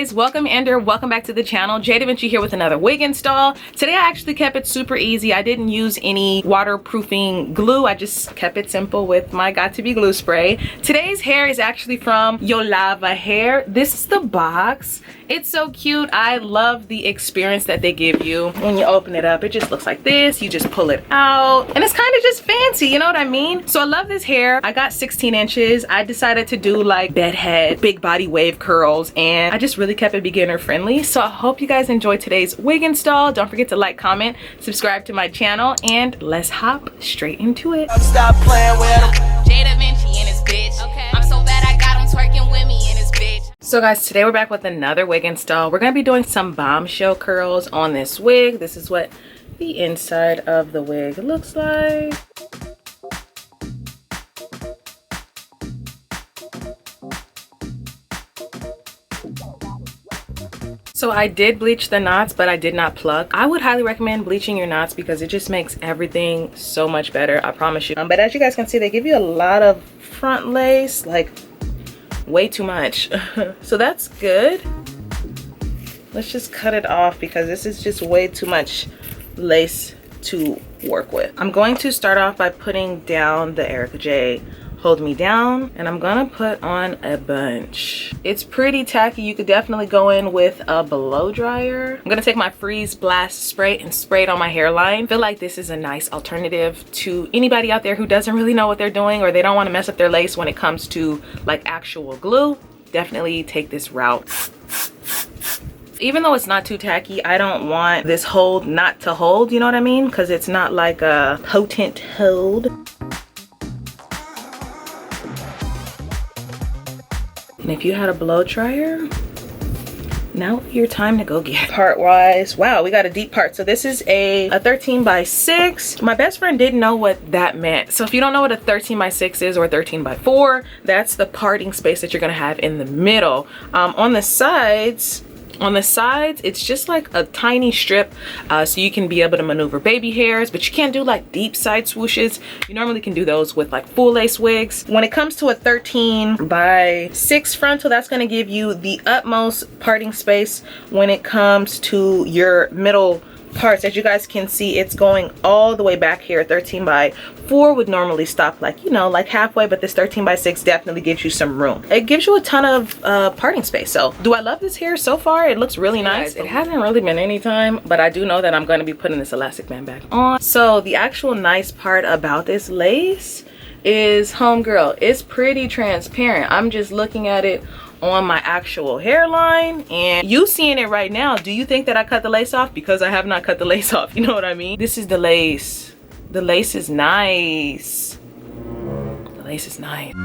guys, welcome welcome back to the channel. jdevinci here with another wig install. Today I actually kept it super easy. I didn't use any waterproofing glue. I just kept it simple with my Got To Be glue spray. Today's hair is actually from YOLOVA hair. This is the box. It's so cute. I love the experience that they give you when you open it up. It just looks like this. You just pull it out and it's kind of just fancy, you know what I mean? So I love this hair. I got 16 inches. I decided to do like bedhead, big body wave curls, and I just really kept it beginner friendly. So I hope you guys enjoyed today's wig install. Don't forget to like, comment, subscribe to my channel, and let's hop straight into it. Stop playing with him. jdevinci and his bitch. Okay. I'm so bad I got him twerking with me and his bitch. So guys, today we're back with another wig install. We're gonna be doing some bombshell curls on this wig. This is what the inside of the wig looks like. So I did bleach the knots, but I did not pluck. I would highly recommend bleaching your knots because it just makes everything so much better, I promise you. But as you guys can see, they give you a lot of front lace, like way too much. So that's good. Let's just cut it off because this is just way too much lace to work with. I'm going to start off by putting down the Erica J Hold Me Down, and I'm gonna put on a bunch. It's pretty tacky. You could definitely go in with a blow dryer. I'm gonna take my Freeze Blast spray and spray it on my hairline. I feel like this is a nice alternative to anybody out there who doesn't really know what they're doing or they don't want to mess up their lace when it comes to like actual glue. Definitely take this route. Even though it's not too tacky, I don't want this hold not to hold, you know what I mean? Because it's not like a potent hold. And if you had a blow dryer, now would be your time to go get it. Part wise, wow, we got a deep part. So this is a 13 by 6. My best friend didn't know what that meant. So if you don't know what a 13 by 6 is or 13 by 4, that's the parting space that you're gonna have in the middle. On the sides, it's just like a tiny strip, so you can be able to maneuver baby hairs, but you can't do like deep side swooshes. You normally can do those with like full lace wigs. When it comes to a 13 by 6 frontal, that's going to give you the utmost parting space when it comes to your middle parts. As you guys can see, it's going all the way back here. 13 by 4 would normally stop like, you know, like halfway, but this 13 by 6 definitely gives you some room. It gives you a ton of parting space. So do I love this hair so far? It looks really nice. It hasn't really been any time, but I do know that I'm going to be putting this elastic band back on. So the actual nice part about this lace is, homegirl, it's pretty transparent. I'm just looking at it on my actual hairline and you seeing it right now. Do you think that I cut the lace off? Because I have not cut the lace off, you know what I mean? This is the lace. The lace is nice. The lace is nice.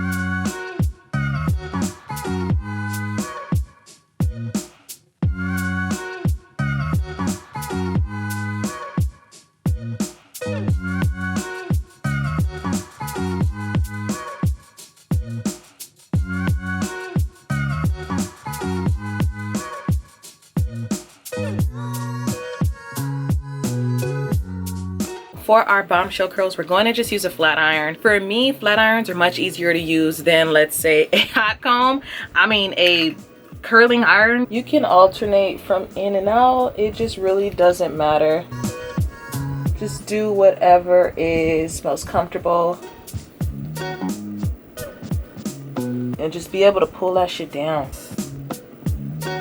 For our bombshell curls, we're going to just use a flat iron. For me, flat irons are much easier to use than, let's say, a hot comb. I mean, a curling iron. You can alternate from in and out. It just really doesn't matter. Just do whatever is most comfortable. And just be able to pull that shit down.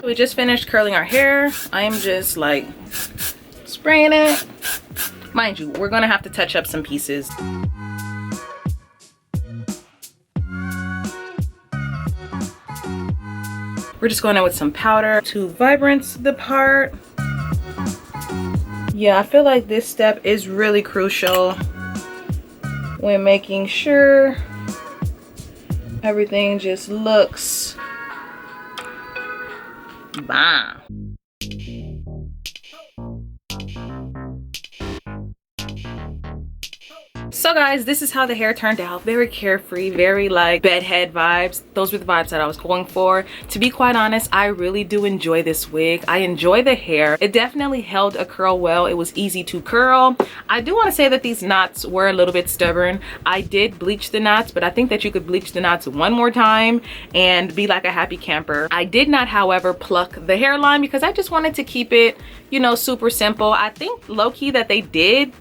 We just finished curling our hair. I'm just like spraying it. Mind you, we're gonna have to touch up some pieces. We're just going in with some powder to vibrance the part. Yeah, I feel like this step is really crucial when making sure everything just looks bomb. So guys, this is how the hair turned out. Very carefree, very like bedhead vibes. Those were the vibes that I was going for. To be quite honest, I really do enjoy this wig. I enjoy the hair. It definitely held a curl well. It was easy to curl. I do want to say that these knots were a little bit stubborn. I did bleach the knots, but I think that you could bleach the knots one more time and be like a happy camper. I did not, however, pluck the hairline because I just wanted to keep it, you know, super simple. I think low-key that they did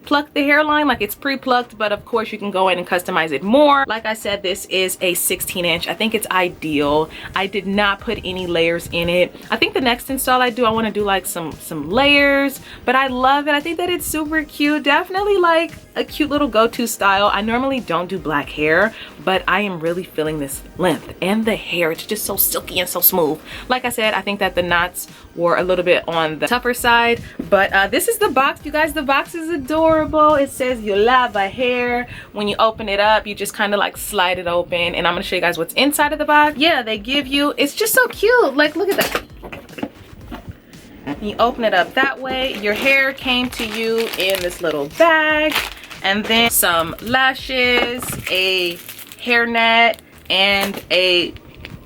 pluck the hairline, like it's pre-plucked, but of course you can go in and customize it more. Like I said, this is a 16-inch. I think it's ideal. I did not put any layers in it. I think the next install I want to do like some layers, but I love it. I think that it's super cute. Definitely like a cute little go-to style. I normally don't do black hair, but I am really feeling this length and the hair. It's just so silky and so smooth. Like I said, I think that the knots were a little bit on the tougher side, but this is the box, you guys. The box is adorable. It says YOLOVA hair. When you open it up, you just kind of like slide it open, and I'm gonna show you guys what's inside of the box. Yeah, they give you, it's just so cute. Like, look at that. You open it up that way. Your hair came to you in this little bag, and then some lashes, a hairnet, and a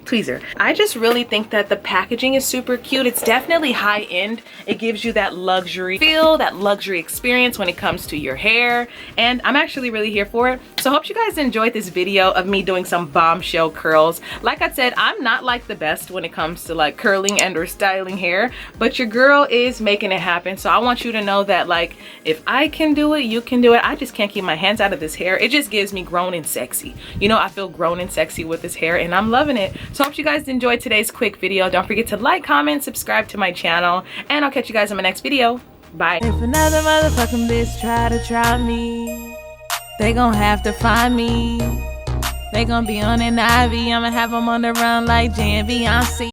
tweezer. I just really think that the packaging is super cute. It's definitely high end. It gives you that luxury feel, that luxury experience when it comes to your hair, and I'm actually really here for it. So I hope you guys enjoyed this video of me doing some bombshell curls. Like I said, I'm not like the best when it comes to like curling and or styling hair, but your girl is making it happen. So I want you to know that like, if I can do it, you can do it. I just can't keep my hands out of this hair. It just gives me grown and sexy. You know, I feel grown and sexy with this hair, and I'm loving it. So I hope you guys enjoyed today's quick video. Don't forget to like, comment, subscribe to my channel, and I'll catch you guys in my next video. Bye. If another motherfucking bitch try me, they gon' have to find me. They gon' be on an IV. I'ma have them on the run like jdevinci.